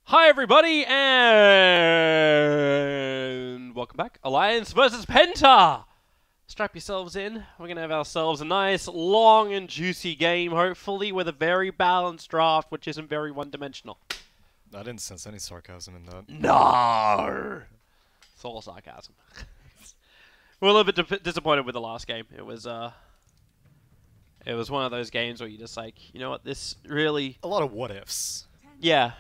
Hi everybody, and welcome back. Alliance versus Penta! Strap yourselves in. We're going to have ourselves a nice, long and juicy game, hopefully, with a very balanced draft, which isn't very one-dimensional. I didn't sense any sarcasm in that. No! It's all sarcasm. We're a little bit disappointed with the last game. It was one of those games where you're just like, you know what, this really... A lot of what-ifs. Yeah.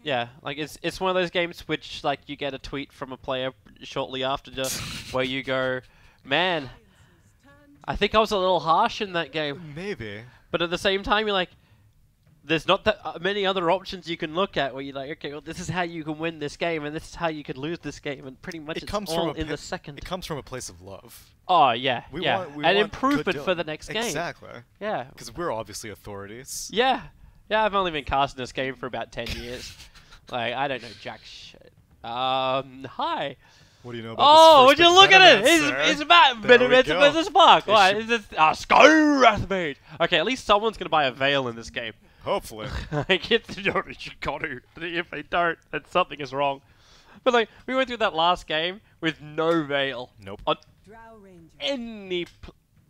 Yeah, like it's one of those games which like you get a tweet from a player shortly after just where you go, man, I think I was a little harsh in that game. Maybe. But at the same time, you're like, there's not that many other options you can look at where you're like, okay, well, this is how you can win this game, and this is how you could lose this game, and pretty much it's all in the second. It comes from a place of love. Oh yeah, We yeah, want an improvement for the next game. Exactly. Yeah. Because we're obviously authorities. Yeah. Yeah, I've only been casting this game for about 10 years. Like, I don't know jack shit. Hi. What do you know about Oh, this would you look at it? It's about Metaverse versus Spark. What is this? Skyrathmage. Okay, at least someone's gonna buy a veil in this game. Hopefully. Like, you got to. If they don't, then something is wrong. But like, we went through that last game with no veil. Nope. On any.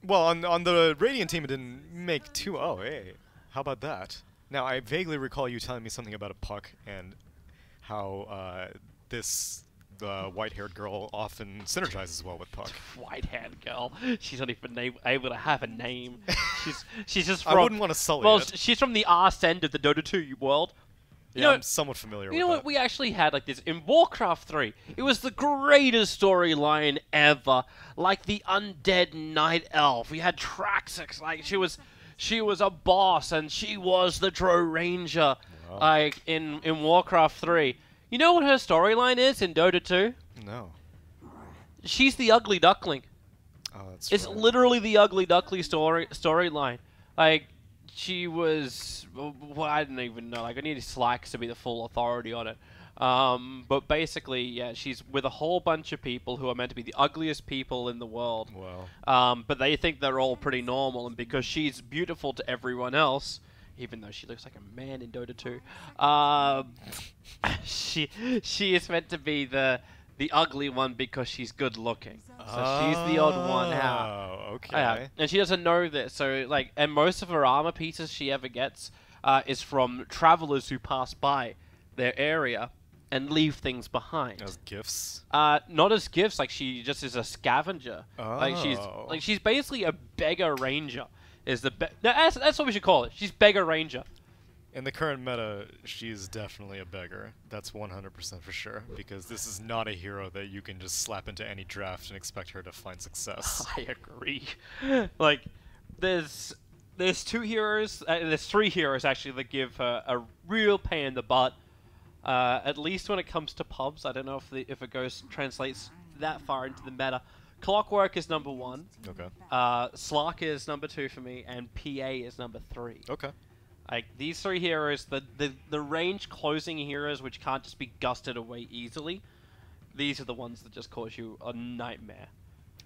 Well, on the Radiant team, it didn't make two. Oh, hey. How about that? Now, I vaguely recall you telling me something about a puck and how this white-haired girl often synergizes well with puck. White-haired girl. She's not even able to have a name. she's just from... I wouldn't want to sully it. She's from the arse end of the Dota 2 world. Yeah, I'm somewhat familiar with that. You know what? We actually had like this in Warcraft 3. It was the greatest storyline ever. Like the undead night elf. We had Traxxas. Like she was a boss, and she was the Drow Ranger, Wow. like in Warcraft 3. You know what her storyline is in Dota 2? No. She's the ugly duckling. Oh, that's It's right. literally the ugly duckling storyline. Like, she was... Well, I don't even know. Like, I need Slacks to be the full authority on it. But basically, yeah, she's with a whole bunch of people who are meant to be the ugliest people in the world. Wow. But they think they're all pretty normal, and because she's beautiful to everyone else, even though she looks like a man in Dota 2, she is meant to be the ugly one because she's good looking. So she's the odd one out. Oh, okay. And she doesn't know this. So like, and most of her armor pieces she ever gets is from travelers who pass by their area and leave things behind. As gifts? Not as gifts. Like, she just is a scavenger. Oh. Like she's basically a beggar ranger. Is the that's what we should call it. She's beggar ranger. In the current meta, she's definitely a beggar. That's 100% for sure. Because this is not a hero that you can just slap into any draft and expect her to find success. I agree. Like, there's two heroes. There's three heroes actually that give her a real pain in the butt. At least when it comes to pubs. I don't know if it translates that far into the meta. Clockwork is number 1. Okay. Slark is number 2 for me, and PA is number 3. Okay. Like, these three heroes, the range closing heroes which can't just be gusted away easily, these are the ones that just cause you a nightmare.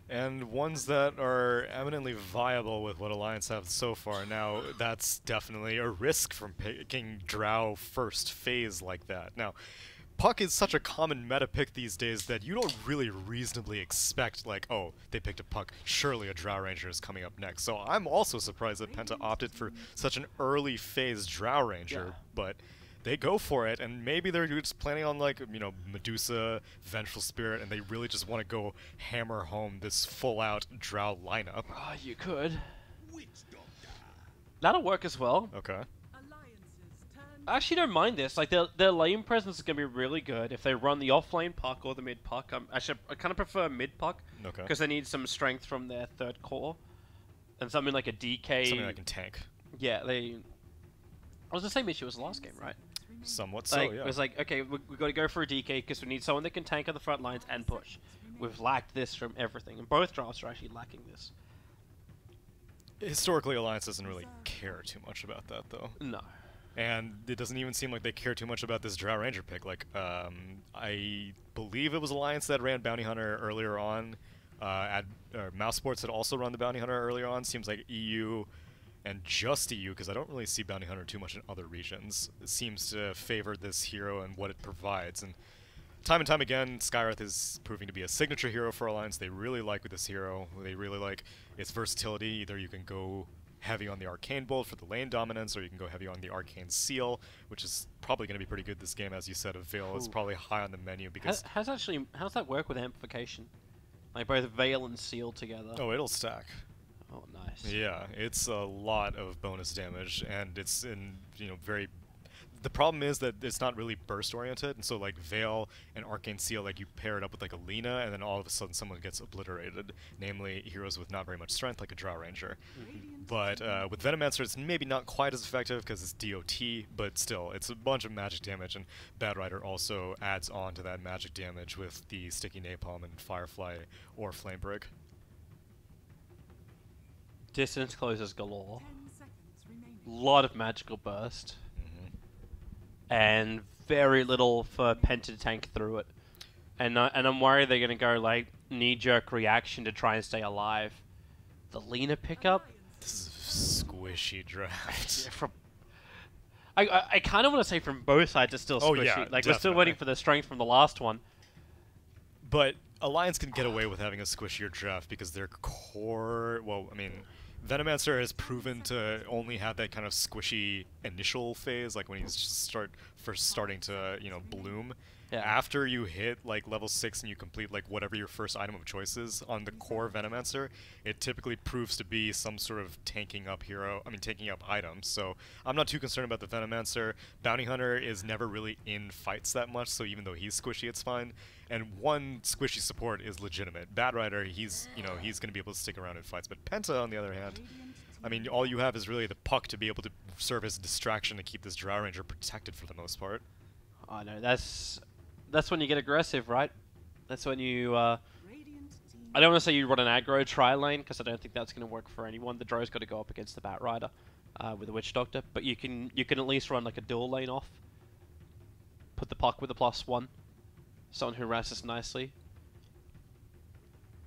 And ones that are eminently viable with what Alliance have so far. Now, that's definitely a risk from picking Drow first phase like that. Now, Puck is such a common meta pick these days that you don't really reasonably expect, like, oh, they picked a Puck, surely a Drow Ranger is coming up next. So I'm also surprised that Penta opted for such an early phase Drow Ranger, but they go for it, and maybe they're just planning on, like, you know, Medusa, Vengeful Spirit, and they really just want to go hammer home this full-out Drow lineup. Oh, you could. That'll work as well. Okay. I actually don't mind this. Like, their lane presence is going to be really good if they run the off-lane puck or the mid-puck. Actually, I kind of prefer mid-puck. Okay. Because they need some strength from their third core. And something like a DK... Something that can tank. Yeah, it was the same issue as the last game, right? Somewhat Like, so, yeah. It was like, okay, we've got to go for a DK because we need someone that can tank on the front lines and push. We've lacked this from everything. And both drafts are actually lacking this. Historically, Alliance doesn't really care too much about that, though. No. And it doesn't even seem like they care too much about this Drow Ranger pick. Like, I believe it was Alliance that ran Bounty Hunter earlier on. Mouse Sports had also run the Bounty Hunter earlier on. Seems like EU and just EU, because I don't really see Bounty Hunter too much in other regions, seems to favor this hero and what it provides. And time again, Skywrath is proving to be a signature hero for Alliance. They really like with this hero. They really like its versatility. Either you can go heavy on the Arcane Bolt for the lane dominance, or you can go heavy on the Arcane Seal, which is probably going to be pretty good this game. As you said, a Veil is probably high on the menu because... How's that work with amplification? Like both Veil and Seal together? Oh, it'll stack. Oh, nice. Yeah, it's a lot of bonus damage, and it's in, very... The problem is that it's not really burst-oriented, and so, like, Veil and Arcane Seal, like, you pair it up with, like, a Lina, and then all of a sudden someone gets obliterated, namely heroes with not very much strength, like a Drow Ranger. But with Venomancer, it's maybe not quite as effective because it's DOT, but still, it's a bunch of magic damage, and Bad Rider also adds on to that magic damage with the Sticky Napalm and Firefly or Flamebrick. Distance closes galore. Lot of magical burst. And very little for Penta to tank through it. And I'm worried they're going to go, like, knee-jerk reaction to try and stay alive. The Lina pickup? This is a squishy draft. Yeah, I kind of want to say from both sides it's still squishy. Yeah, like, definitely. we're still waiting for the strength from the last one. But Alliance can get away with having a squishier draft because their core... Well, I mean... Venomancer has proven to only have that kind of squishy initial phase, like when he's just first starting to, bloom. Yeah. After you hit, like, level 6 and you complete, like, whatever your first item of choice is on the core Venomancer, it typically proves to be some sort of tanking up item. So I'm not too concerned about the Venomancer. Bounty Hunter is never really in fights that much, so even though he's squishy, it's fine. And one squishy support is legitimate. Bad Rider, he's going to be able to stick around in fights. But Penta, on the other hand, I mean, all you have is really the puck to be able to serve as a distraction to keep this Drow Ranger protected for the most part. Oh, no, that's when you get aggressive, right? That's when you, I don't want to say you run an aggro tri-lane, because I don't think that's going to work for anyone. The Drow's got to go up against the Bat Rider with the Witch Doctor, but you can at least run, like, a dual lane off. Put the puck with a +1. Someone who harasses nicely.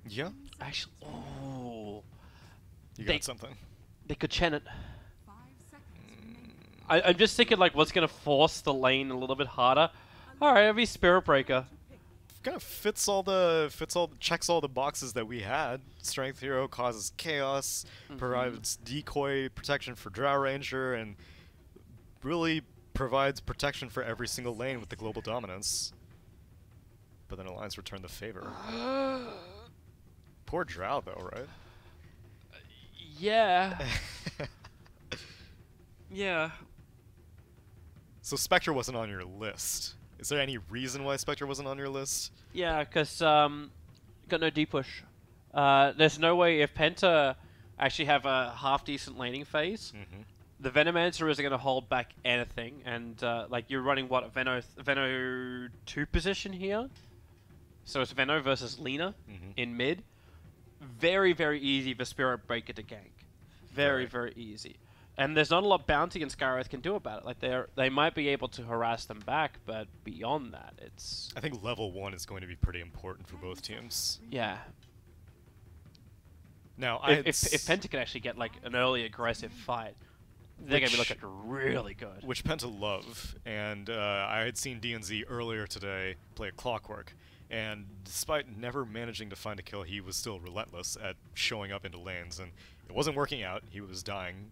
Yeah. Actually, oh. You got something. They could Chen it. I'm just thinking, like, what's going to force the lane a little bit harder? Alright, it'll be Spirit Breaker. Kind of checks all the boxes that we had. Strength Hero causes chaos, provides decoy protection for Drow Ranger, and really provides protection for every single lane with the global dominance. But then Alliance returned the favor. Poor Drow, though, right? Yeah. Yeah. So Spectre wasn't on your list. Is there any reason why Spectre wasn't on your list? Yeah, because got no D-push. There's no way if Penta actually have a half-decent laning phase, the Venomancer isn't going to hold back anything. And, like, you're running, what, a Veno 2 position here? So it's Veno versus Lina in mid. Very, very easy for Spirit Breaker to gank. Very, very easy. And there's not a lot Bounty and Skywrath can do about it. Like, they might be able to harass them back, but beyond that, it's... I think level 1 is going to be pretty important for both teams. Yeah. Now, if Penta can actually get, like, an early aggressive fight, they're going to be looking really good. Which Penta love, and I had seen DNZ earlier today play Clockwork, and despite never managing to find a kill, he was still relentless at showing up into lanes, and it wasn't working out. He was dying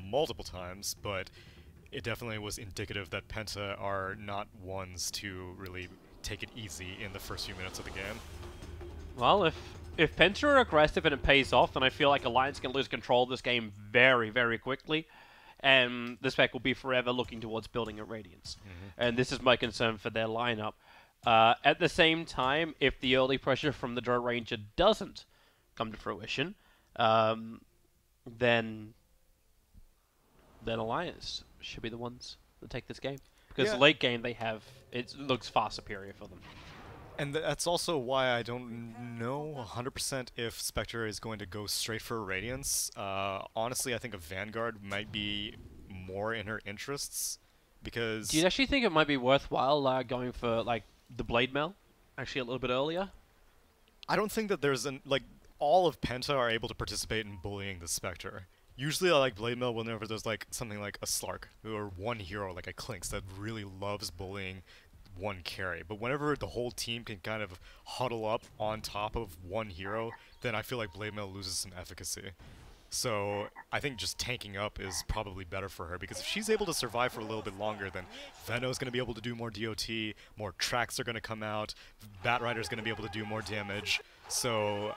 multiple times, but it definitely was indicative that Penta are not ones to really take it easy in the first few minutes of the game. Well, if Penta are aggressive and it pays off, then I feel like Alliance can lose control of this game very, very quickly, and the spec will be forever looking towards building at Radiance. And this is my concern for their lineup. At the same time, if the early pressure from the Drow Ranger doesn't come to fruition, then Alliance should be the ones that take this game. Because late game, it looks far superior for them. And that's also why I don't know 100% if Spectre is going to go straight for Radiance. Honestly, I think a Vanguard might be more in her interests, because... Do you actually think it might be worthwhile going for, like, the Blade Mail, actually a little bit earlier? I don't think that there's all of Penta are able to participate in bullying the Spectre. Usually I like Blade Mail whenever there's like something like a Slark or one hero like a Clinks that really loves bullying one carry. But whenever the whole team can kind of huddle up on top of one hero, then I feel like Blade Mail loses some efficacy. So I think just tanking up is probably better for her, because if she's able to survive for a little bit longer, then Veno's going to be able to do more DOT, more tracks are going to come out, Batrider's going to be able to do more damage. So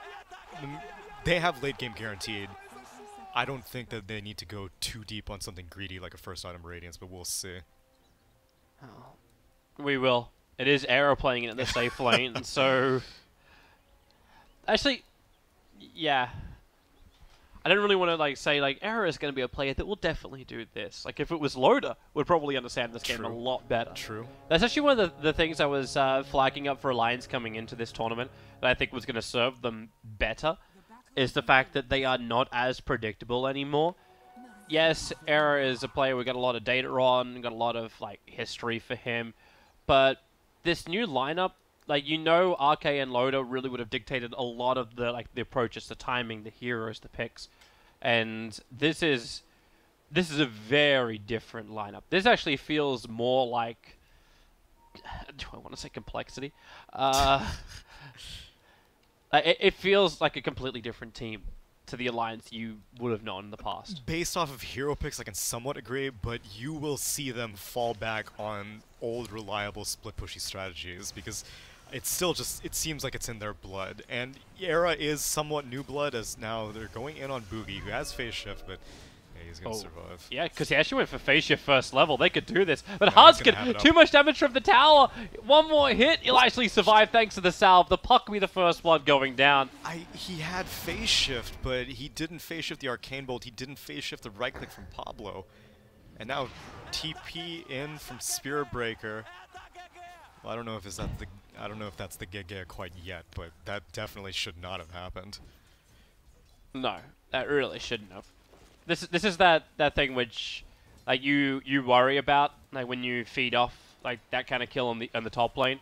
they have late game guaranteed. I don't think that they need to go too deep on something greedy like a first item Radiance, but we'll see. Oh. We will. It is Era playing it in the safe lane, so... Actually, yeah. I don't really want to like say like Era is going to be a player that will definitely do this. Like if it was Loda, would probably understand this game a lot better. True. That's actually one of the things I was flagging up for Alliance coming into this tournament that I think was going to serve them better, is the fact that they are not as predictable anymore. Yes, Era is a player we got a lot of data on, got a lot of like history for him, but this new lineup, like, you know, RK and Loda really would have dictated a lot of the the approaches, the timing, the heroes, the picks, and this is a very different lineup. This actually feels more like, do I want to say complexity? It feels like a completely different team to the Alliance you would have known in the past. Based off of hero picks, I can somewhat agree, but you will see them fall back on old, reliable, split-pushy strategies, because it's still just, it seems like it's in their blood. And Era is somewhat new blood, as now they're going in on Boogie, who has phase shift, but yeah, he's going to survive. Yeah, because he actually went for phase shift first level. They could do this. But Huskin, too much damage from the tower. One more hit, he'll actually survive thanks to the salve. The Puck will be the first one going down. He had phase shift, but he didn't phase shift the Arcane Bolt. He didn't phase shift the right click from Pablo. And now TP in from Spirit Breaker. Well, I don't know if that's the Giga quite yet, but that definitely should not have happened. No, that really shouldn't have. This is that thing which like you worry about, like when you feed off like that kind of kill on the top lane.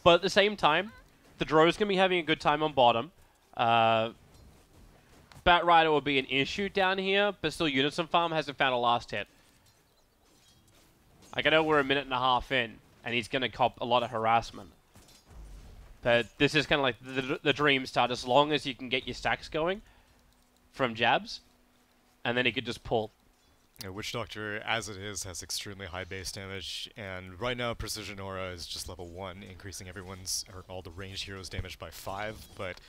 But at the same time, the Drow's gonna be having a good time on bottom. Batrider will be an issue down here, but still Unison Farm hasn't found a last hit. Like, I know we're a minute and a half in, and he's gonna cop a lot of harassment. But this is kind of like the dream start, as long as you can get your stacks going from jabs, and then he could just pull. Yeah, Witch Doctor, as it is, has extremely high base damage, and right now Precision Aura is just level 1, increasing all the ranged heroes' damage by 5, but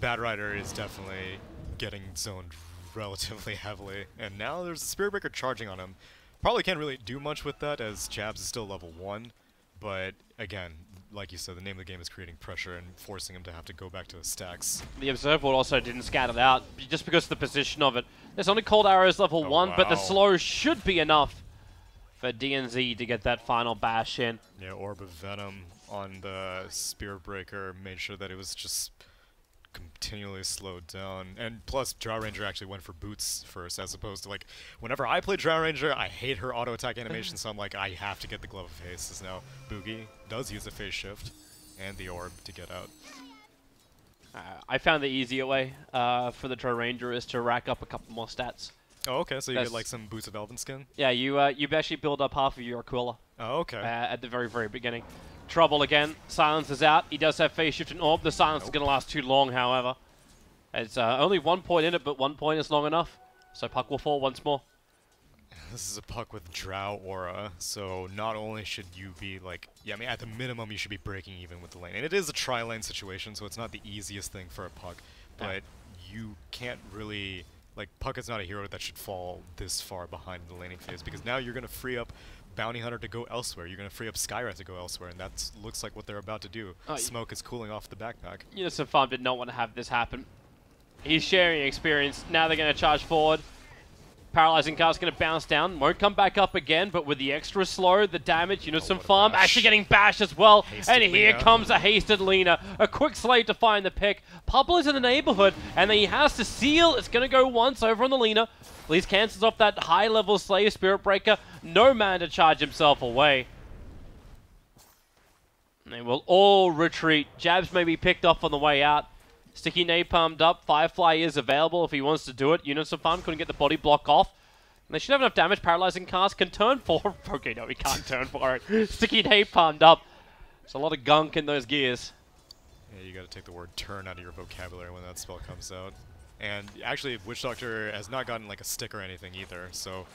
Batrider is definitely getting zoned relatively heavily, and now there's a Spirit Breaker charging on him. Probably can't really do much with that, as Jabs is still level 1, but again, like you said, the name of the game is creating pressure and forcing him to have to go back to his stacks. The Observer Board also didn't scat it out, just because of the position of it. There's only Cold Arrows level 1, but the slow should be enough for DNZ to get that final bash in. Yeah, Orb of Venom on the Spirit Breaker made sure that it was just continually slowed down, and plus Drow Ranger actually went for boots first, as opposed to, like, whenever I play Drow Ranger, I hate her auto attack animation, so I'm like, I have to get the Glove of Haste. As now Boogie does use a phase shift and the orb to get out. I found the easier way for the Drow Ranger is to rack up a couple more stats. Oh, okay, so you get like some boots of Elven Skin? Yeah, you actually build up half of your Aquila. Oh, okay. At the very, very beginning. Trouble again. Silence is out. He does have phase shift and orb. The silence is going to last too long, however. It's only 1 point in it, but 1 point is long enough. So Puck will fall once more. This is a Puck with Drow Aura, so not only should you be like, yeah, I mean, at the minimum you should be breaking even with the lane. And it is a tri-lane situation, so it's not the easiest thing for a Puck, but you can't really, like, Puck is not a hero that should fall this far behind in the laning phase, because now you're going to free up Bounty Hunter to go elsewhere. You're going to free up Skyra to go elsewhere, and that looks like what they're about to do. Smoke is cooling off the backpack. Unison Farm did not want to have this happen. He's sharing experience. Now they're going to charge forward. Paralyzing Cast's going to bounce down. Won't come back up again, but with the extra slow, the damage, Unison Farm actually getting bashed as well. Hasted and here comes a hasted Lina. A quick slate to find the pick. Pablo's in the neighborhood, and then he has to seal. It's going to go once over on the Lina. At least cancels off that high-level Slave Spirit Breaker. No man to charge himself away. They will all retreat. Jabs may be picked off on the way out. Sticky napalmed up. Firefly is available if he wants to do it. Units of Farm couldn't get the body block off. And they should have enough damage. Paralyzing Cast can turn for. Okay, no, he can't turn for it. Sticky napalmed up. There's a lot of gunk in those gears. Yeah, you gotta take the word turn out of your vocabulary when that spell comes out. And actually, Witch Doctor has not gotten like a stick or anything either, so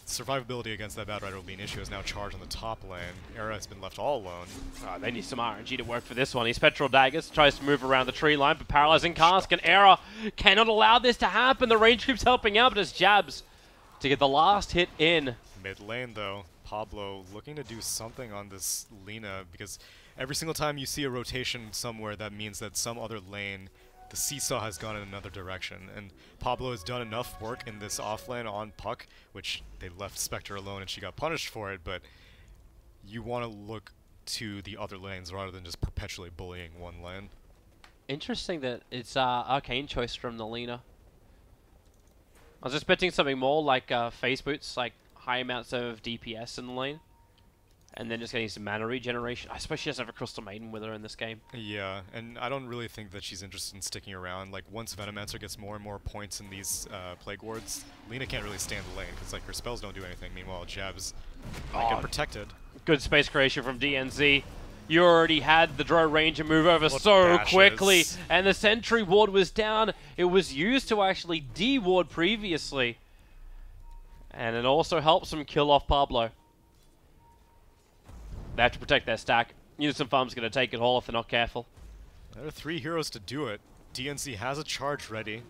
survivability against that Bad Rider will be an issue. Is now charged on the top lane. Era has been left all alone. They need some RNG to work for this one. He's Spectral Daggers, tries to move around the tree line, but Paralyzing Cask and Era cannot allow this to happen. The range creep's helping out, but it's Jabs to get the last hit in. Mid lane though, Pablo looking to do something on this Lina, because every single time you see a rotation somewhere, that means that some other lane, the seesaw has gone in another direction, and Pablo has done enough work in this offlane on Puck, which they left Spectre alone and she got punished for it, but you want to look to the other lanes rather than just perpetually bullying one lane. Interesting that it's Arcane choice from the Lina. I was expecting something more like Phase Boots, like high amounts of DPS in the lane. And then just getting some mana regeneration. I suppose she doesn't have a Crystal Maiden with her in this game. Yeah, and I don't really think that she's interested in sticking around. Like, once Venomancer gets more and more points in these Plague Wards, Lina can't really stay in the lane, because like her spells don't do anything. Meanwhile, Jabs might get protected. Good space creation from DNZ. You already had the Drow Ranger move over so quickly, and the Sentry Ward was down. It was used to actually de-ward previously. And it also helps them kill off Pablo. They have to protect their stack. Unison Farm's going to take it all if they're not careful. There are 3 heroes to do it. DNC has a charge ready.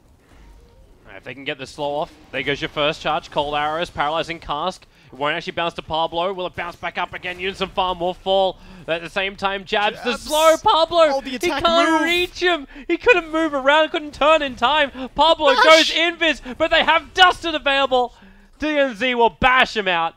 If they can get this slow off, there goes your first charge. Cold Arrows, Paralyzing Cask. It won't actually bounce to Pablo. Will it bounce back up again? Unison Farm will fall. At the same time, Jabs the slow Pablo. He can't reach him. He couldn't move around, couldn't turn in time. Pablo goes invis, but they have Dusted available. DNZ will bash him out.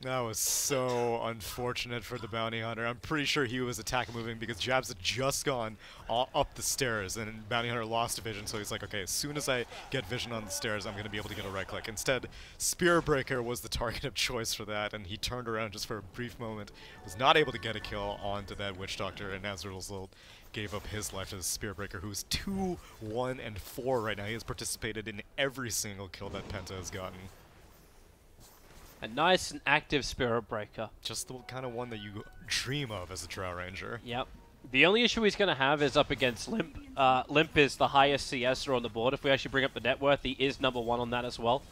That was so unfortunate for the Bounty Hunter. I'm pretty sure he was attack moving because Jabs had just gone up the stairs and Bounty Hunter lost vision, so he's like, okay, as soon as I get vision on the stairs, I'm going to be able to get a right click. Instead, Spear Breaker was the target of choice for that, and he turned around just for a brief moment, was not able to get a kill onto that Witch Doctor, and as a result, gave up his life to the Spear Breaker, who's 2, 1, and 4 right now. He has participated in every single kill that Penta has gotten. A nice and active Spirit Breaker. Just the kind of one that you dream of as a Drow Ranger. Yep. The only issue he's going to have is up against Limp. Limp is the highest CS on the board. If we actually bring up the net worth, he is #1 on that as well.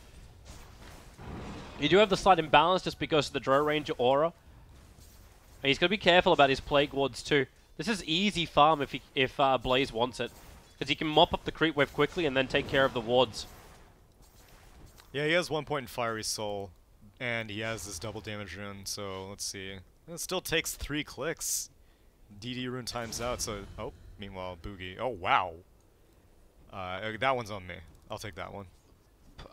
You do have the slight imbalance just because of the Drow Ranger aura. And he's going to be careful about his Plague Wards too. This is easy farm if Blaze wants it. Because he can mop up the creep wave quickly and then take care of the wards. Yeah, he has 1 point in Fiery Soul. And he has this double damage rune, so let's see. It still takes 3 clicks. DD rune times out, so... Oh, meanwhile, Boogie. Oh, wow. That one's on me. I'll take that one.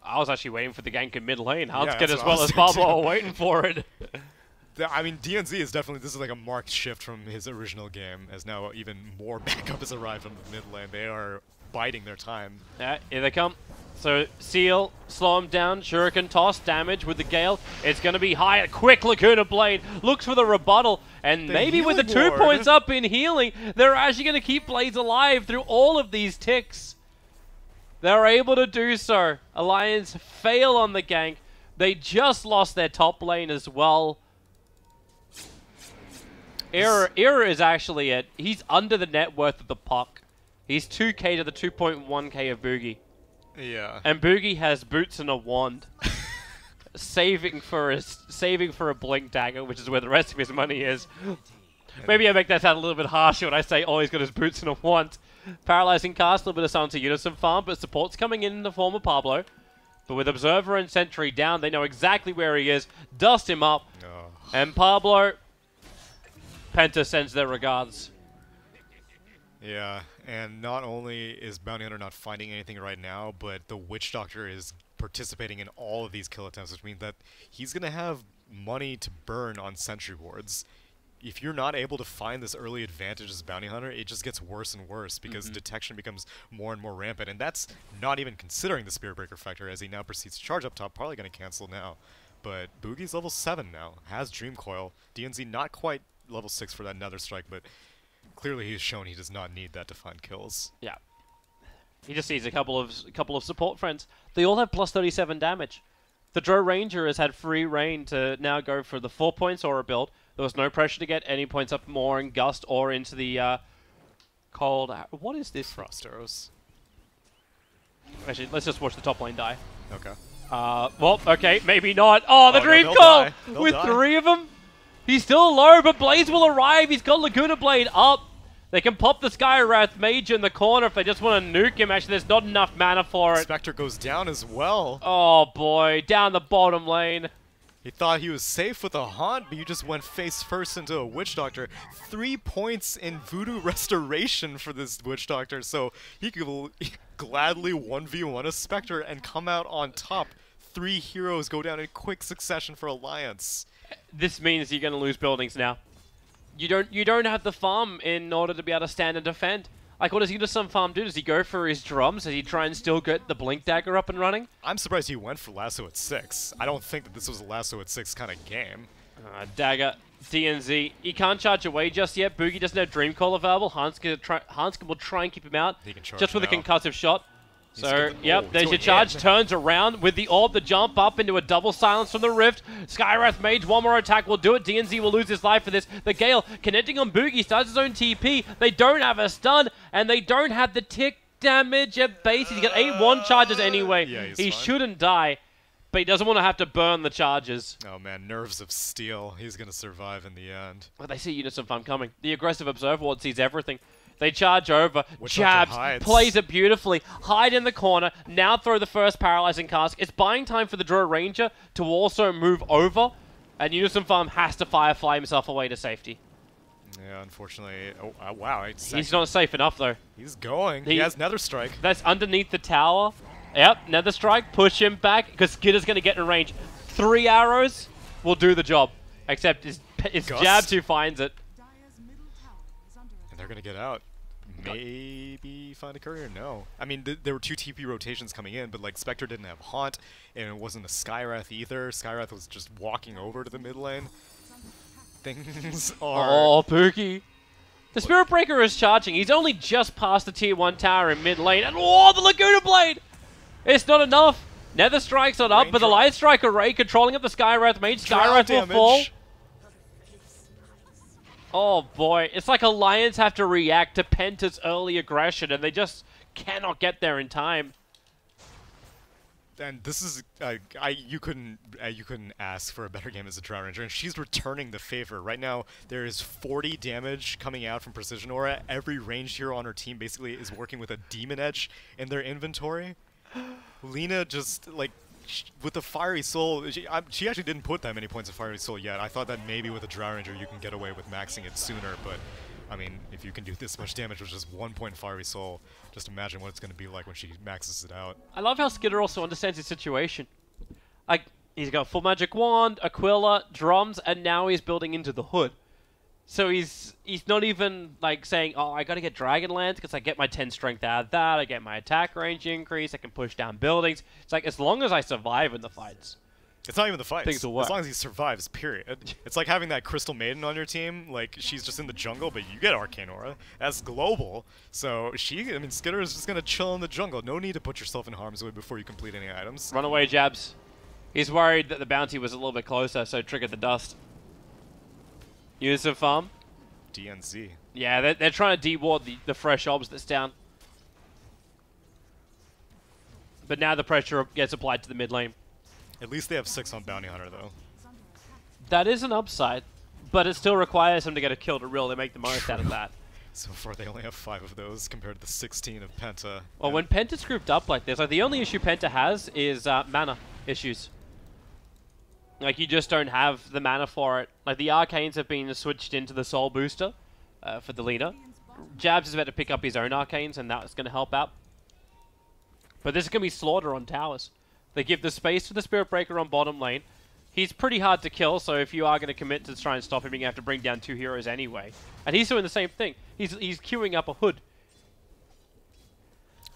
I was actually waiting for the gank in mid lane. Hanskin as well as Pablo are waiting for it. I mean, DNZ is definitely... This is like a marked shift from his original game, as now even more backup has arrived from the mid lane. They are biding their time. Yeah, here they come. So, Seal, slow him down, Shuriken toss, damage with the Gale. It's going to be high, a quick Lacuna Blade, looks for the rebuttal, and maybe with the 2 points up in healing, they're actually going to keep Blades alive through all of these ticks. They're able to do so. Alliance fail on the gank. They just lost their top lane as well. Era is actually it. He's under the net worth of the Puck. He's 2k to the 2.1k of Boogie. Yeah. And Boogie has boots and a wand, saving for a blink dagger, which is where the rest of his money is. Maybe I make that sound a little bit harsher when I say, oh, he's got his boots and a wand. Paralyzing Cast, a little bit of sound to Unison Farm, but support's coming in the form of Pablo. But with Observer and Sentry down, they know exactly where he is. Dust him up. Oh. And Pablo, Penta sends their regards. Yeah, and not only is Bounty Hunter not finding anything right now, but the Witch Doctor is participating in all of these kill attempts, which means that he's going to have money to burn on Sentry Wards. If you're not able to find this early advantage as Bounty Hunter, it just gets worse and worse because detection becomes more and more rampant, and that's not even considering the Spirit Breaker factor as he now proceeds to charge up top, probably going to cancel now. But Boogie's level 7 now, has Dream Coil. DNZ not quite level 6 for that Nether Strike, but Clearly, he's shown he does not need that to find kills. Yeah. He just needs a couple of support friends. They all have plus 37 damage. The Drow Ranger has had free reign to now go for the 4 points aura build. There was no pressure to get any points up more in Gust or into the cold. What is this? Frost arrows. Actually, let's just watch the top lane die. Okay. Well, okay, maybe not. Oh, the Oh, no, dream they'll call! die. They'll With die. 3 of them? He's still low, but Blaze will arrive. He's got Laguna Blade up. They can pop the Skywrath Mage in the corner if they just want to nuke him. Actually, there's not enough mana for it. Spectre goes down as well. Oh, boy. Down the bottom lane. He thought he was safe with a Haunt, but you just went face first into a Witch Doctor. 3 points in Voodoo Restoration for this Witch Doctor, so he could gladly 1v1 a Spectre and come out on top. 3 heroes go down in quick succession for Alliance. This means you're going to lose buildings now. You don't have the farm in order to be able to stand and defend. Like, what does Unison farm do? Does he go for his drums? Does he try and still get the Blink Dagger up and running? I'm surprised he went for Lasso at 6. I don't think that this was a Lasso at 6 kind of game. Dagger, DNZ. He can't charge away just yet. Boogie doesn't have Dream Call available. Hanska will try and keep him out. He can charge just with a now. concussive shot. So, yep, he's there's your going charge. in. Turns around with the orb, the jump up into a double silence from the Rift. Skywrath Mage, one more attack will do it. DNZ will lose his life for this. The Gale connecting on Boogie, starts his own TP. They don't have a stun, and they don't have the tick damage at base. He's got 8 1 charges anyway. Yeah, he's he fine. shouldn't die, but he doesn't want to have to burn the charges. Oh man, nerves of steel. He's going to survive in the end. But they see Unison farm coming. The aggressive Observer Ward sees everything. They charge over. Witch Doctor Jabs. hides. Plays it beautifully. Hide in the corner. Now throw the first Paralyzing Cask. It's buying time for the Drow Ranger to also move over. And Unison Farm has to Firefly himself away to safety. Yeah, unfortunately. Oh, wow. He's not safe enough, though. He's going. He has Nether Strike. That's underneath the tower. Yep, Nether Strike. Push him back, because Skitter's going to get in range. 3 arrows will do the job. Except it's Gust. Jabs who finds it. And they're going to get out. Maybe find a courier? No. I mean, there were 2 TP rotations coming in, but like Spectre didn't have Haunt, and it wasn't a Skywrath either. Skywrath was just walking over to the mid lane. Things are... Oh, Pookie. The Spirit Breaker is charging. He's only just past the tier 1 tower in mid lane. And oh, the Laguna Blade! It's not enough. Nether Strike's not up, but the Light Strike Array controlling up the Skywrath Mage. Skywrath will fall. Oh boy, it's like Alliance have to react to Penta's early aggression, and they just cannot get there in time. And this is you couldn't ask for a better game as a Drow Ranger, and she's returning the favor. Right now, there is 40 damage coming out from Precision Aura. Every ranged hero on her team basically is working with a Demon Edge in their inventory. Lina just like with the Fiery Soul, she actually didn't put that many points of Fiery Soul yet. I thought that maybe with a Drow Ranger you can get away with maxing it sooner, but I mean, if you can do this much damage with just 1 point Fiery Soul, just imagine what it's going to be like when she maxes it out. I love how Skitter also understands his situation. Like, he's got Full Magic Wand, Aquila, drums, and now he's building into the Hood. So he's not even like saying, oh, I gotta get Dragonlance because I get my 10 strength out of that, I get my attack range increase, I can push down buildings. It's like, as long as I survive in the fights. It's not even the fights. Things will work. As long as he survives, period. It's like having that Crystal Maiden on your team. Like, she's just in the jungle, but you get Arcane Aura. That's global. So I mean, Skitter is just gonna chill in the jungle. No need to put yourself in harm's way before you complete any items. Run away, Jabs. He's worried that the bounty was a little bit closer, so triggered the dust. Unison Farm. DNZ. Yeah, they're trying to de-ward the fresh obs that's down. But now the pressure gets applied to the mid lane. At least they have 6 on Bounty Hunter, though. That is an upside, but it still requires them to get a kill to really make the most out of that. So far, they only have 5 of those compared to the 16 of Penta. Well, when Penta's grouped up like this, like the only issue Penta has is mana issues. Like, you just don't have the mana for it. Like, the Arcanes have been switched into the Soul Booster for the leader. Jabs is about to pick up his own Arcanes, and that's going to help out. But this is going to be Slaughter on towers. They give the space for the Spirit Breaker on bottom lane. He's pretty hard to kill, so if you are going to commit to try and stop him, you're going to have to bring down 2 heroes anyway. And he's doing the same thing. He's queuing up a Hood.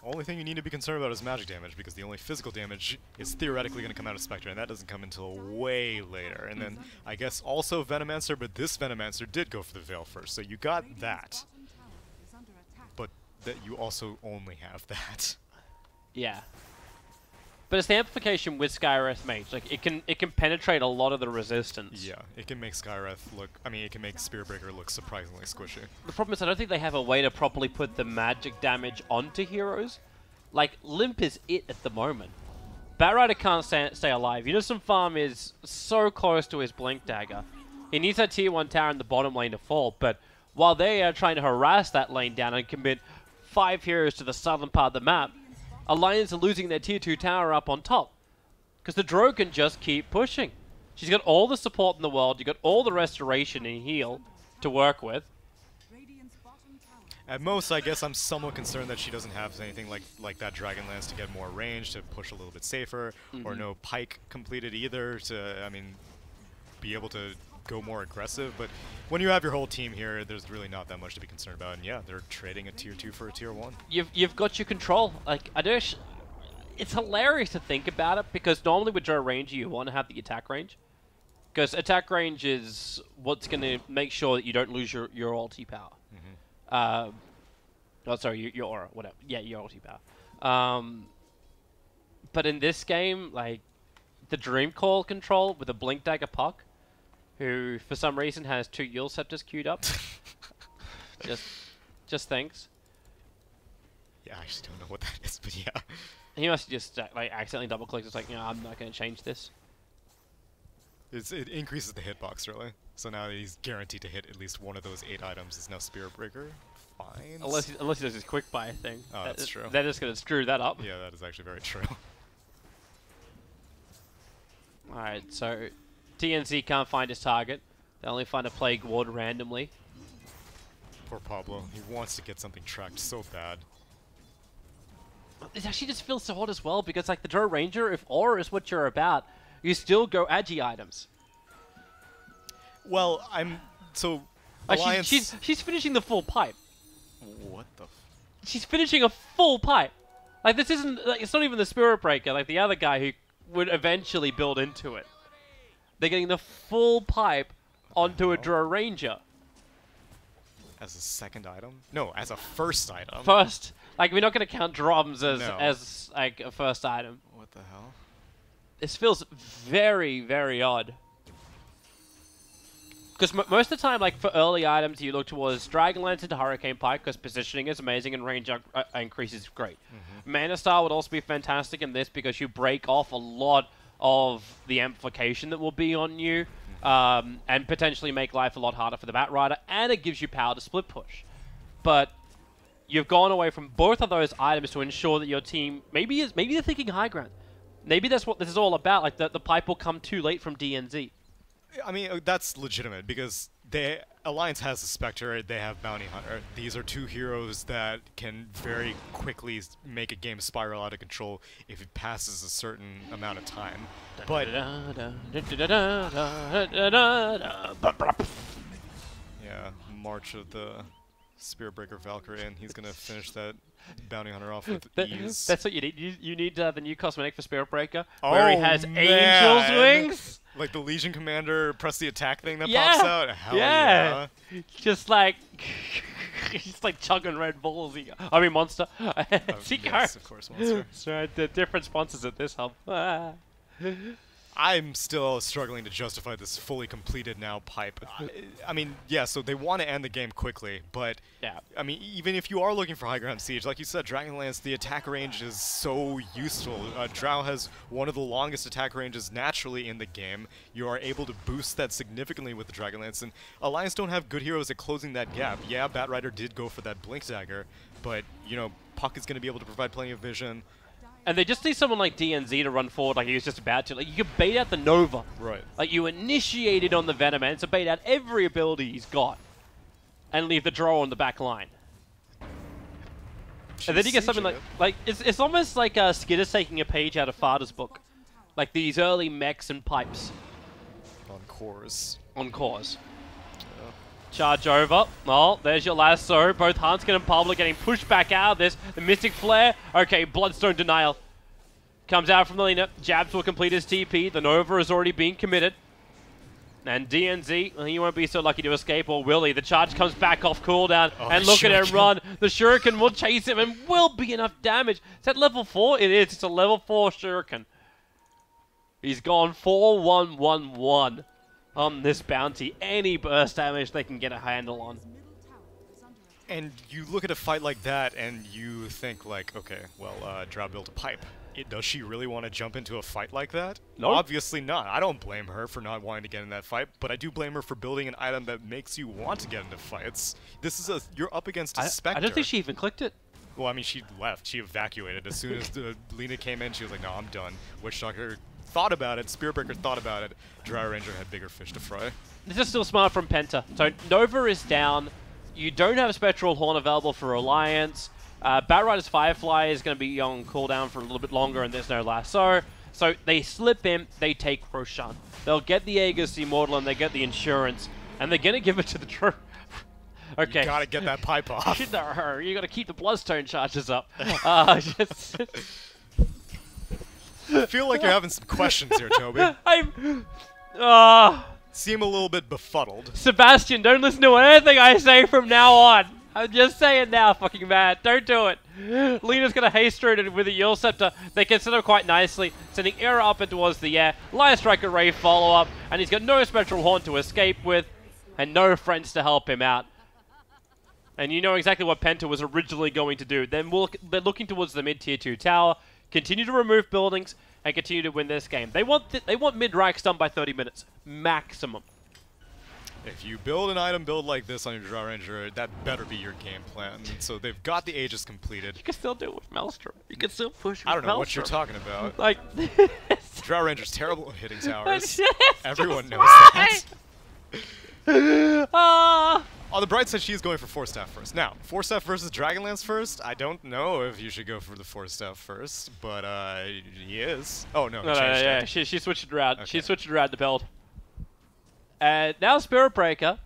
Only thing you need to be concerned about is magic damage, because the only physical damage is theoretically going to come out of Spectre, and that doesn't come until way later. And then, I guess, also Venomancer, but this Venomancer did go for the Veil first, so you got that. that you also only have that. Yeah. But it's the amplification with Skywrath Mage. Like it can penetrate a lot of the resistance. Yeah, it can make Skywrath look. I mean, it can make Spearbreaker look surprisingly squishy. The problem is I don't think they have a way to properly put the magic damage onto heroes. Like Limp is it at the moment. Batrider can't stay alive. Unison Farm is so close to his Blink Dagger. He needs that tier 1 tower in the bottom lane to fall, but while they are trying to harass that lane down and commit 5 heroes to the southern part of the map, Alliance are losing their tier 2 tower up on top. Because the Drow can just keep pushing. She's got all the support in the world, you've got all the restoration and heal to work with. At most, I guess I'm somewhat concerned that she doesn't have anything like that Dragonlance to get more range, to push a little bit safer, or no Pike completed either to, I mean, be able to go more aggressive. But when you have your whole team here, there's really not that much to be concerned about. And yeah, they're trading a tier 2 for a tier 1. You've got your control. Like it's hilarious to think about it because normally with Drow Ranger you want to have the attack range, because attack range is what's going to make sure that you don't lose your ulti power. Oh, sorry, your aura, whatever. Yeah, your ulti power. But in this game, like the Dream Call control with a Blink Dagger Puck, who for some reason has 2 Yule Scepters queued up. just thanks. Yeah, I just don't know what that is, but yeah. He must just like accidentally double click. It's like, I'm not going to change this. It increases the hitbox really. So now he's guaranteed to hit at least one of those 8 items. Is now Spearbreaker. Fine. Unless he does his quick buy thing. Oh, that's true. They're just going to screw that up. Yeah, that is actually very true. Alright, so TNC can't find his target. They only find a Plague Ward randomly. Poor Pablo. He wants to get something tracked so bad. It actually just feels so odd as well, because like the Drow Ranger, if aura is what you're about, you still go agi items. Well, so like Alliance. she's finishing the full pipe. What the? She's finishing a full pipe. Like this isn't. Like, it's not even the Spirit Breaker. Like the other guy who would eventually build into it. They're getting the full pipe onto a Drow Ranger. As a second item? No, as a first item. First, like we're not going to count drums as like a first item. What the hell? This feels very, very odd. Because most of the time, like for early items, you look towards Dragonlance into Hurricane Pike because positioning is amazing and range increase is great. Mana Star would also be fantastic in this because you break off a lot of the amplification that will be on you and potentially make life a lot harder for the Batrider, and it gives you power to split push. But you've gone away from both of those items to ensure that your team maybe they're thinking high ground. Maybe that's what this is all about. Like the pipe will come too late from DNZ. I mean, that's legitimate because Alliance has a Spectre, they have Bounty Hunter. These are 2 heroes that can very quickly make a game spiral out of control if it passes a certain amount of time. But yeah, March of the Spearbreaker Valkyrie, and he's gonna finish that Bounty Hunter off with ease. That's what you need. You need the new cosmetic for Spirit Breaker, where he has angel's wings. Like the Legion Commander, press the attack thing that pops out. Hell yeah. Just like he's like chugging Red Bulls. I mean Monster. Yes, of course, Monster. So the different sponsors at this hub. I'm still struggling to justify this fully completed now pipe. I mean, yeah, so they want to end the game quickly, but yeah. I mean, even if you are looking for high ground siege, like you said, Dragonlance, the attack range is so useful. Drow has one of the longest attack ranges naturally in the game. You are able to boost that significantly with the Dragonlance, and Alliance don't have good heroes at closing that gap. Yeah, Batrider did go for that Blink Dagger, but, you know, Puck is going to be able to provide plenty of vision. And they just need someone like DNZ to run forward like he was just about to. Like, you can bait out the Nova. Right. Like, you initiated on the Venom, and so bait out every ability he's got. And leave the Drow on the back line. And then you get something like it's almost like Skidder's taking a page out of Farder's book. Like, these early mechs and pipes. On cores. On cores. Charge over. Oh, there's your lasso. Both Hanskin and Pablo getting pushed back out of this. The Mystic Flare. Okay, Bloodstone Denial. Comes out from the Lina. Jabs will complete his TP. The Nova has already been committed. And DNZ, well, he won't be so lucky to escape, or will he? The charge comes back off cooldown, Oh, and look at him shuriken. run. The Shuriken will chase him and will be enough damage. Is that level 4? It is. It's a level 4 Shuriken. He's gone 4-1-1-1 on this bounty. Any burst damage they can get a handle on. And you look at a fight like that, and you think like, okay, well, Drow built a pipe. Does she really want to jump into a fight like that? Nope. Obviously not. I don't blame her for not wanting to get in that fight, but I do blame her for building an item that makes you want to get into fights. This is you're up against a Spectre. I don't think she even clicked it. Well, I mean, she left. She evacuated. As soon as Lina came in, she was like, no, I'm done. Witch Doctor thought about it. Spiritbreaker thought about it. Drow Ranger had bigger fish to fry. This is still smart from Penta. So Nova is down. You don't have a Spectral Horn available for Alliance. Batrider's Firefly is going to be on cooldown for a little bit longer, and there's no lasso. So they slip in, they take Roshan. They'll get the Aegis Immortal, and they get the Insurance, and they're going to give it to the Drow. Okay. You gotta get that pipe off. You got to keep the Bloodstone charges up. I feel like you're having some questions here, Toby. Seem a little bit befuddled. Sebastian, don't listen to anything I say from now on. I'm just saying now, fucking man. Don't do it. Lina's going to haste through it with a Yule Scepter. They can set up quite nicely, sending Era up and towards the air. Lion Striker Ray follow-up, and he's got no Spectral Horn to escape with, and no friends to help him out. And you know exactly what Penta was originally going to do. They're looking towards the mid-tier 2 tower, continue to remove buildings, and continue to win this game. They want mid-Reichs done by 30 minutes, maximum. If you build an item build like this on your Drow Ranger, that better be your game plan. So they've got the Aegis completed. You can still do it with Maelstrom. You can still push with I don't know Maelstrom. what you're talking about. Like, Drow Ranger's terrible at hitting towers. It's Everyone knows right. that. On the bright side, she's going for Force Staff first. Now, Force Staff versus Dragonlance first? I don't know if you should go for the Force Staff first, but he is. Oh, no, No, yeah, she switched it around. Okay. She switched it around the build. And now Spiritbreaker,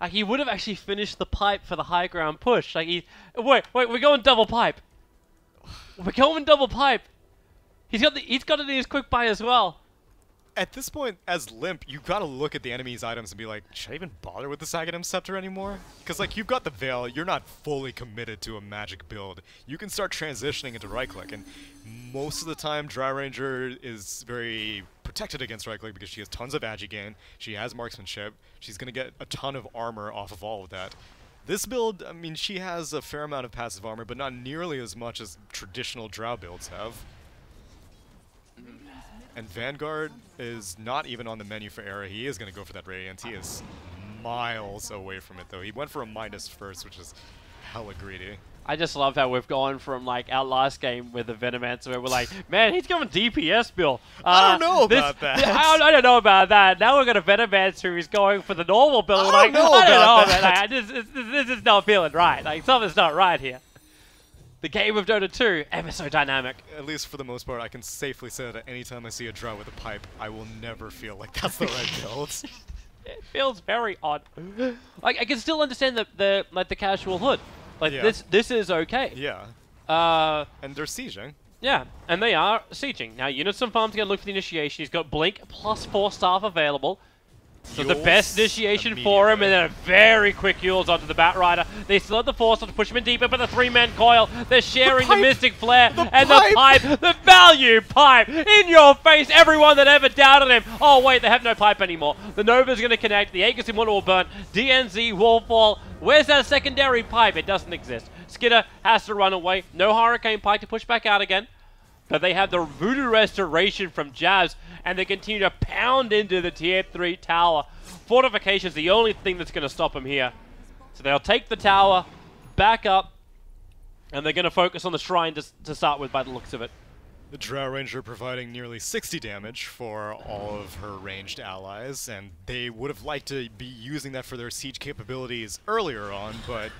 he would have actually finished the pipe for the high ground push. Like wait, we're going double pipe. We're going double pipe. He's got it in his quick buy as well. At this point, as Limp, you've got to look at the enemy's items and be like, should I even bother with the Sagadim Scepter anymore? Because, like, you've got the Veil, you're not fully committed to a magic build. You can start transitioning into right-click, and most of the time, Drow Ranger is very protected against right-click because she has tons of agi gain, she has marksmanship, she's going to get a ton of armor off of all of that. This build, I mean, she has a fair amount of passive armor, but not nearly as much as traditional Drow builds have. And Vanguard is not even on the menu for Era. He is going to go for that Radiant. He is miles away from it, though. He went for a Midas first, which is hella greedy. I just love how we've gone from, like, our last game with the Venomancer where we're like, man, he's going DPS, Bill. I don't know about that. I don't know about that. Now we've got a Venomancer who's going for the normal build. I don't know about that. Man. This is not feeling right. Like, something's not right here. The game of Dota 2, ever so dynamic. At least for the most part, I can safely say that anytime I see a Drow with a pipe, I will never feel like that's the right build. It feels very odd. Like, I can still understand the casual hood. Like, Yeah. this is okay. Yeah. And they're sieging. Yeah, and they are sieging. Now, Units and Farm's going to look for the initiation. He's got Blink plus 4 staff available. So the Yules best initiation for him, and then a very quick Yules onto the Batrider. They still have the Force to push him in deeper, but the 3-man coil, they're sharing the Mystic Flare, and the pipe, the value pipe, in your face, everyone that ever doubted him. Oh wait, they have no pipe anymore. The Nova's going to connect, the Aegis Immortal will burn, DNZ will fall. Where's that secondary pipe? It doesn't exist. Skidder has to run away, no Hurricane Pike to push back out again. But they have the Voodoo Restoration from Jazz, and they continue to pound into the tier 3 tower. Fortification's the only thing that's going to stop them here. So they'll take the tower, back up, and they're going to focus on the shrine to start with by the looks of it. The Drow Ranger providing nearly 60 damage for all of her ranged allies, and they would have liked to be using that for their siege capabilities earlier on, but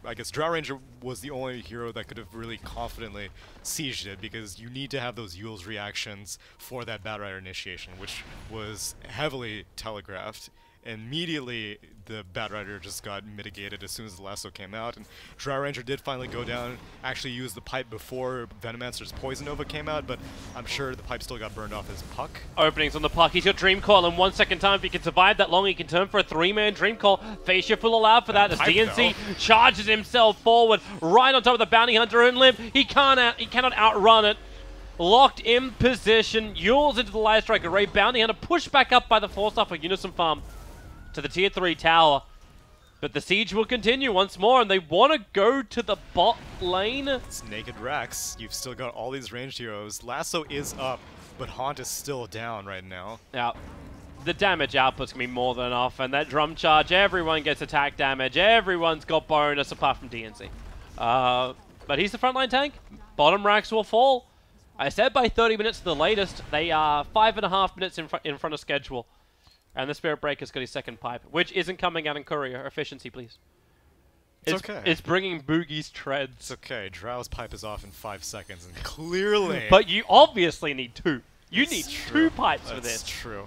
I guess Drow Ranger was the only hero that could have really confidently sieged it, because you need to have those Yule's reactions for that Batrider initiation, which was heavily telegraphed. immediately the Batrider just got mitigated as soon as the lasso came out, and Drow Ranger did finally go down, actually use the pipe before Venomancer's Poison Nova came out, but I'm sure the pipe still got burned off his Puck. Openings on the Puck. He's got Dream Coil in 1 second time. If he can survive that long, he can turn for a 3-man Dream Coil. Phase Shift will allow for that as DNC charges himself forward right on top of the Bounty Hunter and Limp. He cannot outrun it. Locked in position, Yules into the Light Strike Array. Bounty Hunter pushed back up by the Force for Unison Farm to the Tier 3 tower. But the siege will continue once more, and they want to go to the bot lane. It's Naked Rex. You've still got all these ranged heroes. Lasso is up, but Haunt is still down right now. Yeah. The damage output's going to be more than enough, and that drum charge, everyone gets attack damage. Everyone's got bonus apart from DNC. But he's the frontline tank. Bottom racks will fall. I said by 30 minutes at the latest. They are 5.5 minutes in front of schedule. And the Spirit Breaker's got his second pipe, which isn't coming out in courier. Efficiency, please. It's okay. It's bringing Boogie's treads. It's okay. Drow's pipe is off in 5 seconds, and clearly... But you obviously need two. You need two pipes for this. That's true.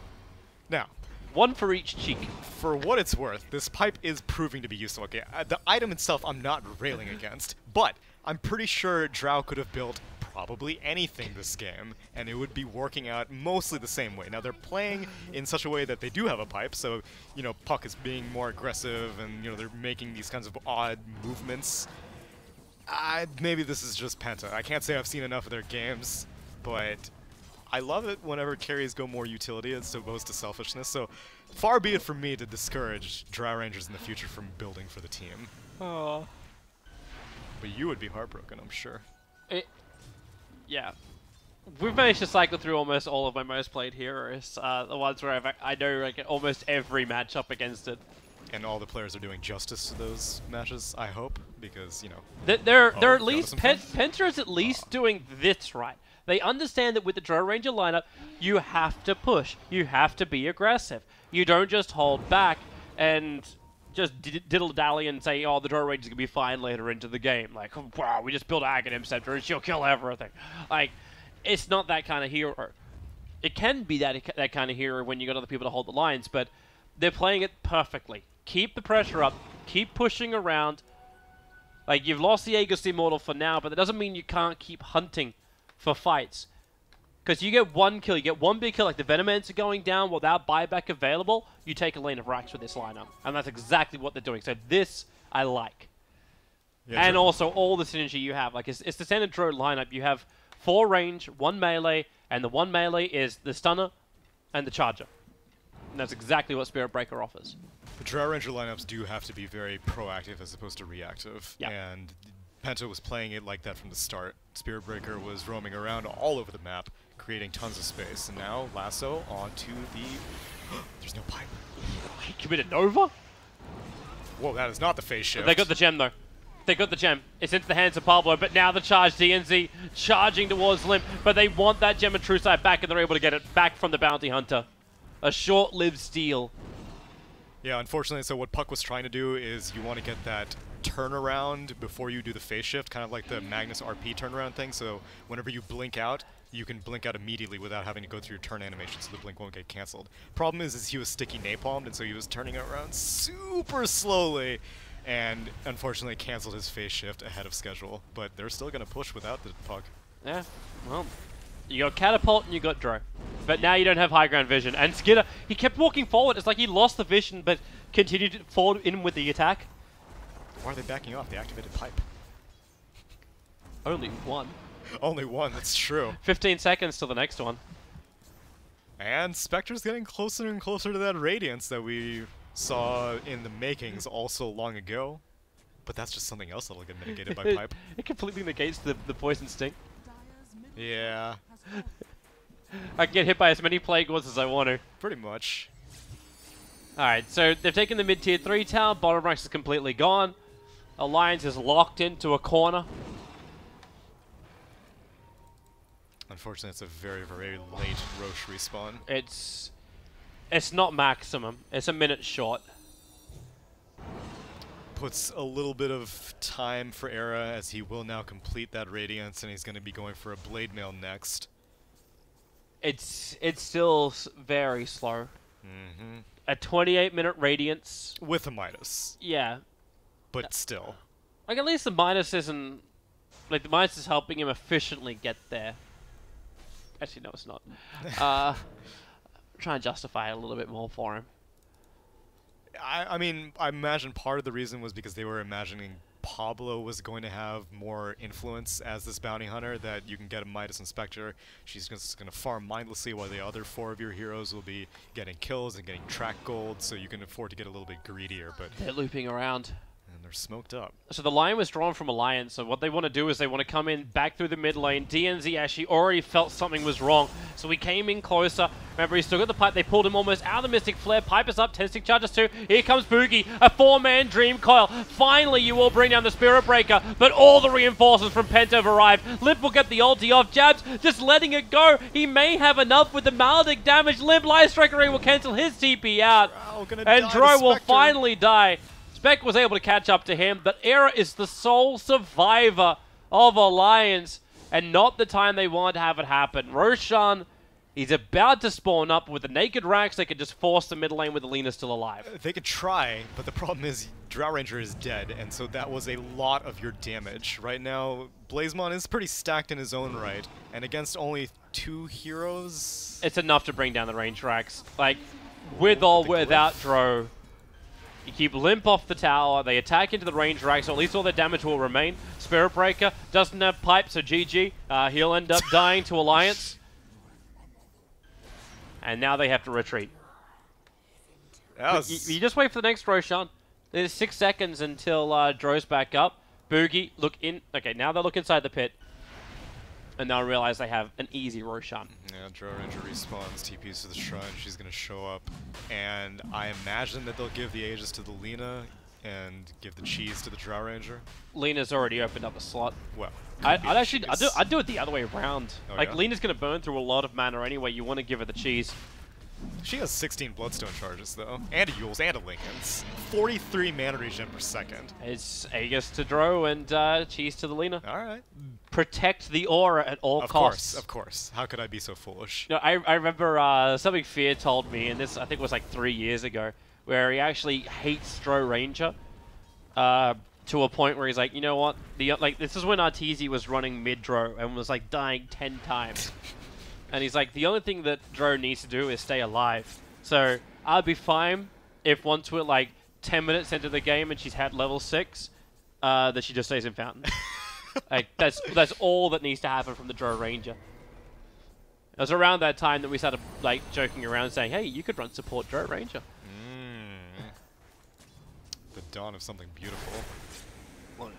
Now... One for each cheek. For what it's worth, this pipe is proving to be useful. Okay, the item itself I'm not railing against, but I'm pretty sure Drow could have built probably anything this game, and it would be working out mostly the same way. Now, they're playing in such a way that they do have a pipe, so, you know, Puck is being more aggressive, and, you know, they're making these kinds of odd movements. Maybe this is just Penta. I can't say I've seen enough of their games, but I love it whenever carries go more utility as opposed to selfishness, so far be it from me to discourage Drow Rangers in the future from building for the team. Oh. But you would be heartbroken, I'm sure. Yeah. We've managed to cycle through almost all of my most played heroes. The ones where I know like almost every matchup against it. And all the players are doing justice to those matches, I hope, because, you know... They're at least... Penta is at least doing this right. They understand that with the Drow Ranger lineup, you have to push. You have to be aggressive. You don't just hold back and just diddle-dally and say, oh, the Drow Ranger's going to be fine later into the game. Like, wow, we just built Aghanim Scepter and she'll kill everything. Like, it's not that kind of hero. It can be that kind of hero when you got other people to hold the lines, but they're playing it perfectly. Keep the pressure up. Keep pushing around. Like, you've lost the Aegis Immortal for now, but that doesn't mean you can't keep hunting for fights. Because you get one kill, you get one big kill, like the Venomans are going down without buyback available, you take a lane of Rax with this lineup. And that's exactly what they're doing. So this, I like. Yeah, and also all the synergy you have. Like, it's the standard Drow lineup. You have 4 range, 1 melee, and the 1 melee is the Stunner and the Charger. And that's exactly what Spirit Breaker offers. The Drow Ranger lineups do have to be very proactive as opposed to reactive. Yeah. And Penta was playing it like that from the start. Spirit Breaker was roaming around all over the map, creating tons of space. And now, Lasso onto the... There's no pipe. He committed Nova? Whoa, that is not the phase shift. They got the gem, though. They got the gem. It's into the hands of Pablo, but now the charge, DNZ charging towards Limp, but they want that gem and True Sight back, and they're able to get it back from the Bounty Hunter. A short-lived steal. Yeah, unfortunately, so what Puck was trying to do is you want to get that turnaround before you do the phase shift, kind of like the Magnus RP turnaround thing, so whenever you blink out, you can blink out immediately without having to go through your turn animation so the blink won't get cancelled. Problem is he was sticky napalmed, and so he was turning it around super slowly, and unfortunately canceled his phase shift ahead of schedule, but they're still going to push without the Puck. Yeah, well, you got Catapult and you got Drow. But now you don't have high ground vision. And Skidder, he kept walking forward. It's like he lost the vision, but continued forward in with the attack. Why are they backing off? They activated pipe. Only one. Only one, that's true. 15 seconds till the next one. And Spectre's getting closer and closer to that Radiance that we saw in the makings all so long ago. But that's just something else that'll get mitigated by pipe. It completely negates the Poison Sting. Yeah. I can get hit by as many Plague Wars as I want to. Pretty much. Alright, so they've taken the mid-tier 3 tower, bottom ranks is completely gone. Alliance is locked into a corner. Unfortunately, it's a very, very late Roche respawn. It's not maximum. It's a minute short. Puts a little bit of time for Era, as he will now complete that Radiance, and he's going to be going for a Blade Mail next. It's still very slow. A 28-minute Radiance. With a Midas. Yeah. But still. Like, at least the Midas isn't... Like, the Midas is helping him efficiently get there. Actually, no, it's not. Try and justify it a little bit more for him. I mean, I imagine part of the reason was because they were imagining Pablo was going to have more influence as this bounty hunter, that you can get a Midas Inspector. She's just going to farm mindlessly while the other 4 of your heroes will be getting kills and getting track gold, so you can afford to get a little bit greedier. But they're looping around. And they're smoked up. So the line was drawn from Alliance, so what they want to do is they want to come in back through the mid lane. DNZ actually already felt something was wrong, so he came in closer. Remember, he still got the pipe. They pulled him almost out of the Mystic Flare. Pipe is up, testing charges too. Here comes Boogie, a 4-man Dream Coil. Finally, you will bring down the Spirit Breaker, but all the reinforcements from Penta have arrived. Limp will get the ulti off. Jabs just letting it go. He may have enough with the Maledic damage. Limp Light Striker will cancel his TP out. And Drow will finally die. Spec was able to catch up to him, but Era is the sole survivor of Alliance, and not the time they want to have it happen. Roshan, he's about to spawn up with the Naked Rax. They could just force the mid lane with Alina still alive. They could try, but the problem is Drow Ranger is dead, and so that was a lot of your damage. Right now, Blazemon is pretty stacked in his own right, and against only 2 heroes... It's enough to bring down the range Rax. Like, with or without Drow. You keep Limp off the tower, they attack into the range rack, so at least all their damage will remain. Spirit Breaker doesn't have pipe, so GG. He'll end up dying to Alliance. And now they have to retreat. You just wait for the next Roshan. There's 6 seconds until Drow's back up. Boogie, look in. Okay, now they'll look inside the pit. And they'll realize they have an easy Roshan. Yeah, Drow Ranger respawns, TPs to the shrine, she's going to show up. And I imagine that they'll give the Aegis to the Lina and give the cheese to the Drow Ranger. Lina's already opened up a slot. Well, I'd do it the other way around. Oh, like, yeah? Lina's going to burn through a lot of mana anyway. You want to give her the cheese. She has 16 Bloodstone charges, though, and a Yule's and a Linken's. 43 mana regen per second. It's Aegis to Drow and cheese to the Lina. Alright. Protect the aura at all costs. Of course. How could I be so foolish? No, I remember something Fear told me, and this I think was like 3 years ago, where he actually hates Drow Ranger to a point where he's like, you know what? This is when Arteezy was running mid Drow and was like dying 10 times. And he's like, the only thing that Drow needs to do is stay alive. So I'd be fine if once we're like 10 minutes into the game and she's had level 6, that she just stays in Fountain. Like, that's all that needs to happen from the Drow Ranger. It was around that time that we started like joking around saying, hey, you could run support Drow Ranger. The dawn of something beautiful.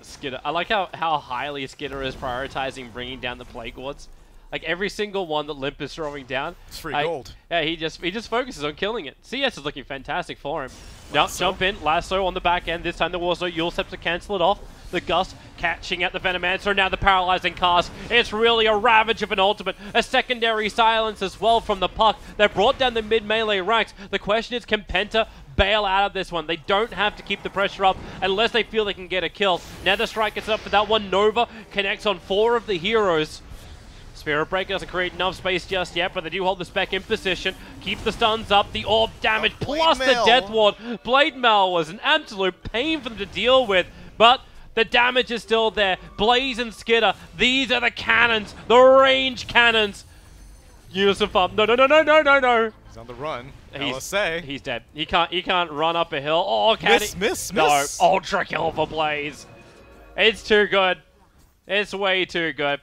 Skitter. I like how highly Skitter is prioritizing bringing down the Plague Wards. Like, every single one that Limp is throwing down. It's free gold. Yeah, he just focuses on killing it. CS is looking fantastic for him. Now, jump in. Lasso on the back end. This time the Warsaw Yule steps to cancel it off. The Gust catching at the Venomancer. Now the Paralyzing Cast. It's really a ravage of an ultimate. A secondary silence as well from the Puck. They brought down the mid-melee ranks. The question is, can Penta bail out of this one? They don't have to keep the pressure up unless they feel they can get a kill. Netherstrike gets up for that one. Nova connects on 4 of the heroes. Spirit Breaker doesn't create enough space just yet, but they do hold the spec in position. Keep the stuns up, the orb damage, plus the Death Ward. Blade Mail was an absolute pain for them to deal with, but the damage is still there. Blaze and Skitter, these are the cannons, the range cannons. Use of up. No. He's on the run. LSA. He's dead. He can't run up a hill. Oh, can he? Miss. No, ultra kill for Blaze. It's too good. It's way too good.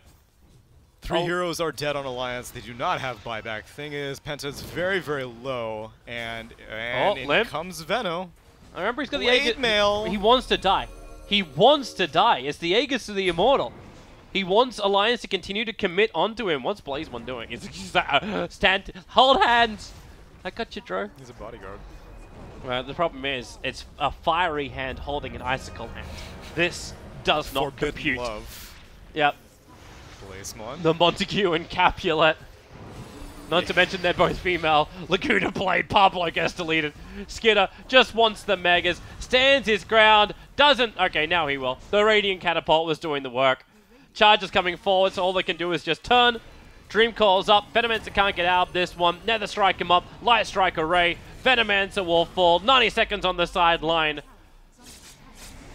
3 heroes are dead on Alliance. They do not have buyback. Thing is, Penta's very, very low, and in Limp comes Veno. I remember he's got the Blade Aegis. Mail. He wants to die. He wants to die. It's the Aegis to the Immortal. He wants Alliance to continue to commit onto him. What's Blazeman doing? He's like, stand, hold hands. I got you, Drow. He's a bodyguard. Well, the problem is, it's a fiery hand holding an icicle hand. This does not compute. Love. Yep. Blazemon. The Montague and Capulet. Not to mention they're both female. Laguna Blade, Pablo gets deleted. Skitter just wants the Megas. Stands his ground. Doesn't. Okay, now he will. The Radiant Catapult was doing the work. Charges coming forward, so all they can do is just turn. Dream calls up. Venomancer can't get out of this one. Nether Strike him up. Light Strike Array. Venomancer will fall. 90 seconds on the sideline.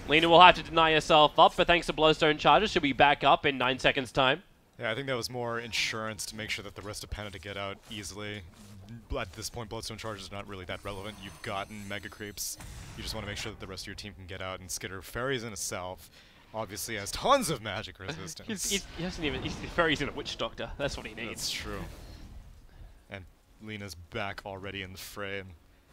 Lena will have to deny herself up, but thanks to Blowstone charges, she'll be back up in 9 seconds' time. Yeah, I think that was more insurance to make sure that the rest of Penta to get out easily. At this point, Bloodstone Charge is not really that relevant. You've gotten Mega Creeps. You just want to make sure that the rest of your team can get out, and Skitter Fairies in itself obviously has tons of magic resistance. He hasn't even... Fairy's in a Witch Doctor. That's what he needs. That's true. And Lena's back already in the fray. And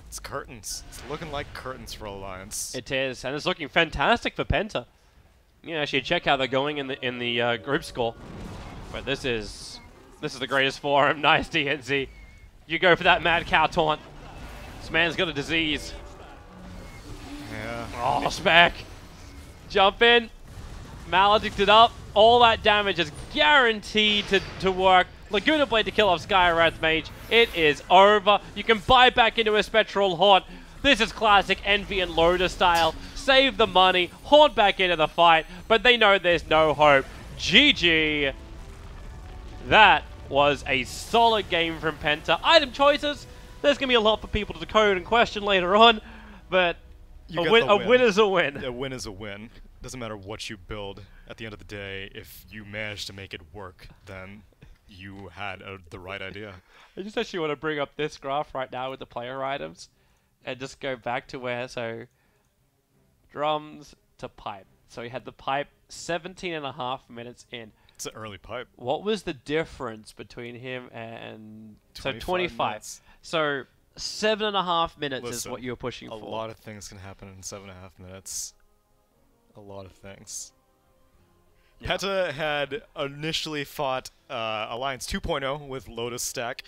it's curtains. It's looking like curtains for Alliance. It is, and it's looking fantastic for Penta. You know, actually check how they're going in the group score. But this is the greatest for him. Nice DNZ. You go for that Mad Cow taunt. This man's got a disease. Yeah. Oh, Spec. Jump in. Maledicted up. All that damage is guaranteed to work. Laguna Blade to kill off Skywrath Mage. It is over. You can buy back into a Spectral Haunt. This is classic Envy and Loader style. Save the money. Haunt back into the fight. But they know there's no hope. GG. That was a solid game from Penta. Item choices. There's going to be a lot for people to decode and question later on. But a win is a win. A win is a win. Doesn't matter what you build. At the end of the day, if you manage to make it work, then you had the right idea. I just actually want to bring up this graph right now with the player items. And just go back to where, so... Drums to pipe. So he had the pipe 17.5 minutes in. It's an early pipe. What was the difference between him and... 25 minutes. So 7.5 minutes is what you're pushing for. A lot of things can happen in 7.5 minutes. A lot of things. Yeah. Penta had initially fought Alliance 2.0 with Lotus Stack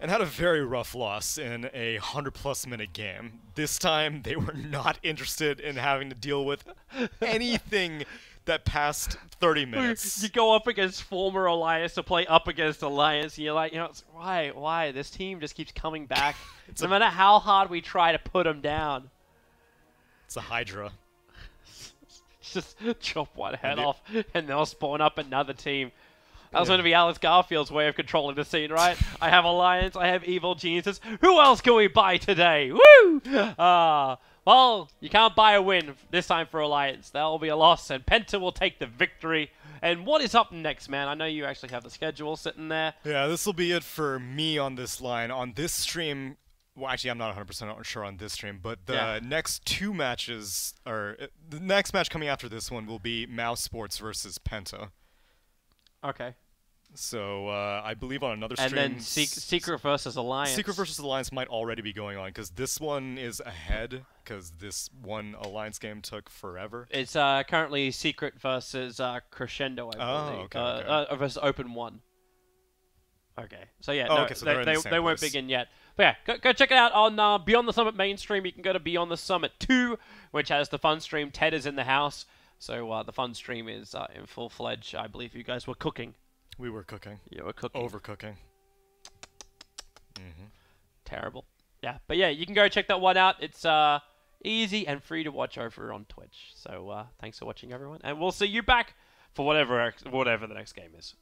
and had a very rough loss in a 100+ minute game. This time, they were not interested in having to deal with anything that passed 30 minutes. You go up against former Alliance to play up against Alliance, and you're like, you know, why? This team just keeps coming back. No matter how hard we try to put them down. It's a Hydra. Just chop one head off, and they'll spawn up another team. That was going to be Alex Garfield's way of controlling the scene, right? I have Alliance, I have Evil Geniuses. Who else can we buy today? Woo! Well, you can't buy a win this time for Alliance. That will be a loss, and Penta will take the victory. And what is up next, man? I know you actually have the schedule sitting there. Yeah, this will be it for me on this line. On this stream... Well, actually, I'm not 100% sure on this stream, but the next two matches, or the next match coming after this one will be Mouse Sports versus Penta. Okay. So, I believe on another stream... And then Secret versus Alliance. Secret versus Alliance might already be going on, because this one is ahead, because this one Alliance game took forever. It's currently Secret versus Crescendo, I believe. Okay. Versus Open 1. Okay. So, yeah, okay, so they won't begin yet. But yeah, go check it out on Beyond the Summit mainstream. You can go to Beyond the Summit 2, which has the fun stream. Ted is in the house, so the fun stream is in full-fledged. I believe you guys were cooking. We were cooking. You were cooking. Overcooking. Terrible. Yeah, but yeah, you can go check that one out. It's easy and free to watch over on Twitch. So thanks for watching, everyone, and we'll see you back for whatever the next game is.